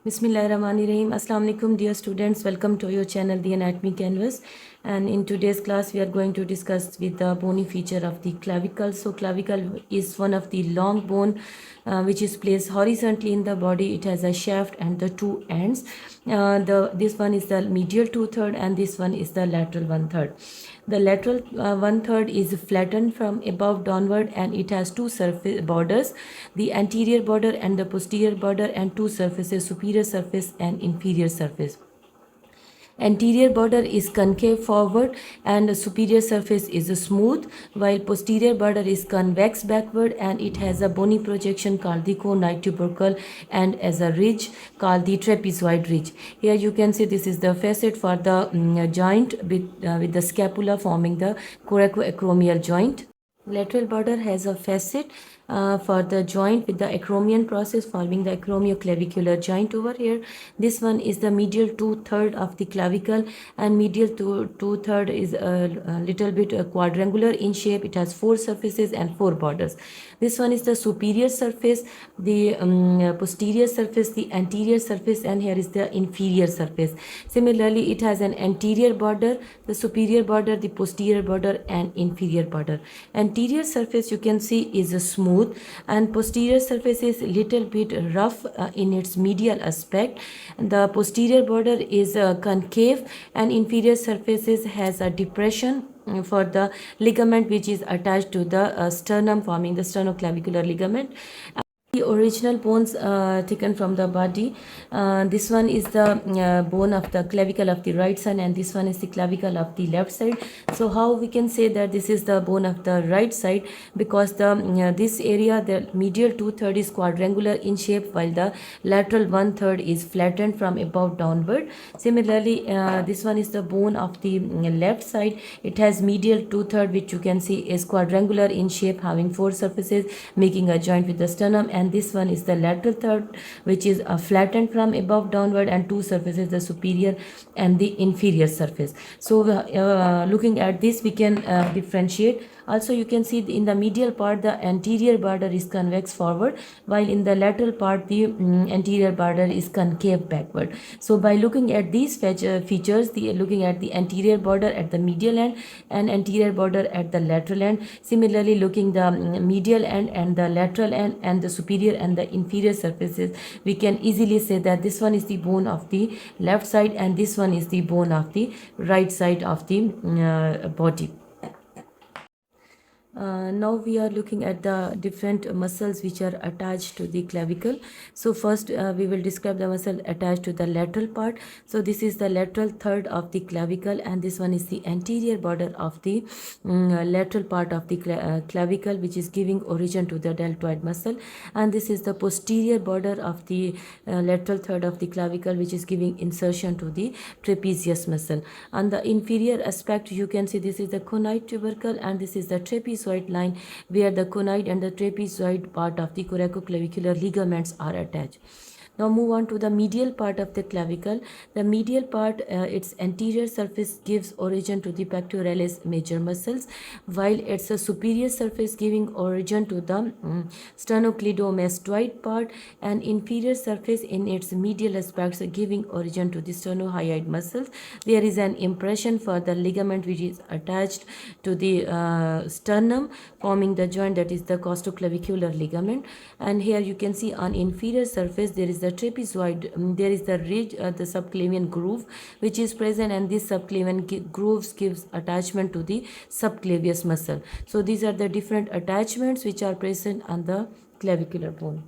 Bismillahirrahmanirrahim. Assalamu alaikum dear students. Welcome to your channel The Anatomy Canvas. And in today's class we are going to discuss with the bony feature of the clavicle. So clavicle is one of the long bone which is placed horizontally in the body. It has a shaft and the two ends. This one is the medial 2/3 and this one is the lateral 1/3. The lateral 1/3 is flattened from above downward and it has two surface borders, the anterior border and the posterior border, and two surfaces, superior surface and inferior surface. Anterior border is concave forward and the superior surface is smooth, while posterior border is convex backward and it has a bony projection called the conoid tubercle and as a ridge called the trapezoid ridge. Here you can see this is the facet for the joint with the scapula forming the coracoacromial joint. Lateral border has a facet for the joint with the acromion process forming the acromioclavicular joint over here. This one is the medial 2/3 of the clavicle, and medial 2/3 is a little bit quadrangular in shape. It has four surfaces and four borders. This one is the superior surface, the posterior surface, the anterior surface, and here is the inferior surface. Similarly, it has an anterior border, the superior border, the posterior border, and inferior border. Anterior surface you can see is smooth and posterior surface is little bit rough in its medial aspect. The posterior border is concave and inferior surfaces has a depression for the ligament which is attached to the sternum forming the sternoclavicular ligament. The original bones taken from the body. This one is the bone of the clavicle of the right side and this one is the clavicle of the left side. So how we can say that this is the bone of the right side? Because the this area, the medial 2/3 is quadrangular in shape while the lateral 1/3 is flattened from above downward. Similarly, this one is the bone of the left side. It has medial 2/3 which you can see is quadrangular in shape having four surfaces making a joint with the sternum, and this one is the lateral third which is flattened from above downward and two surfaces, the superior and the inferior surface. So looking at this we can differentiate. Also you can see in the medial part the anterior border is convex forward while in the lateral part the anterior border is concave backward. So by looking at these features, looking at the anterior border at the medial end and anterior border at the lateral end, similarly looking the medial end and the lateral end and the superior and the inferior surfaces, we can easily say that this one is the bone of the left side and this one is the bone of the right side of the body. Now we are looking at the different muscles which are attached to the clavicle. So first we will describe the muscle attached to the lateral part. So this is the lateral third of the clavicle and this one is the anterior border of the lateral part of the clavicle which is giving origin to the deltoid muscle, and this is the posterior border of the lateral third of the clavicle which is giving insertion to the trapezius muscle. On the inferior aspect you can see this is the conoid tubercle and this is the trapezoid line where the conoid and the trapezoid part of the coracoaclavicular ligaments are attached. Now move on to the medial part of the clavicle. The medial part, its anterior surface gives origin to the pectoralis major muscles, while its superior surface giving origin to the sternocleidomastoid part, and inferior surface in its medial aspects giving origin to the sternohyoid muscles. There is an impression for the ligament which is attached to the sternum forming the joint, that is the costoclavicular ligament. And here you can see on inferior surface there is the trapezoid, there is the ridge, the subclavian groove which is present, and this subclavian grooves gives attachment to the subclavius muscle. So these are the different attachments which are present on the clavicular bone.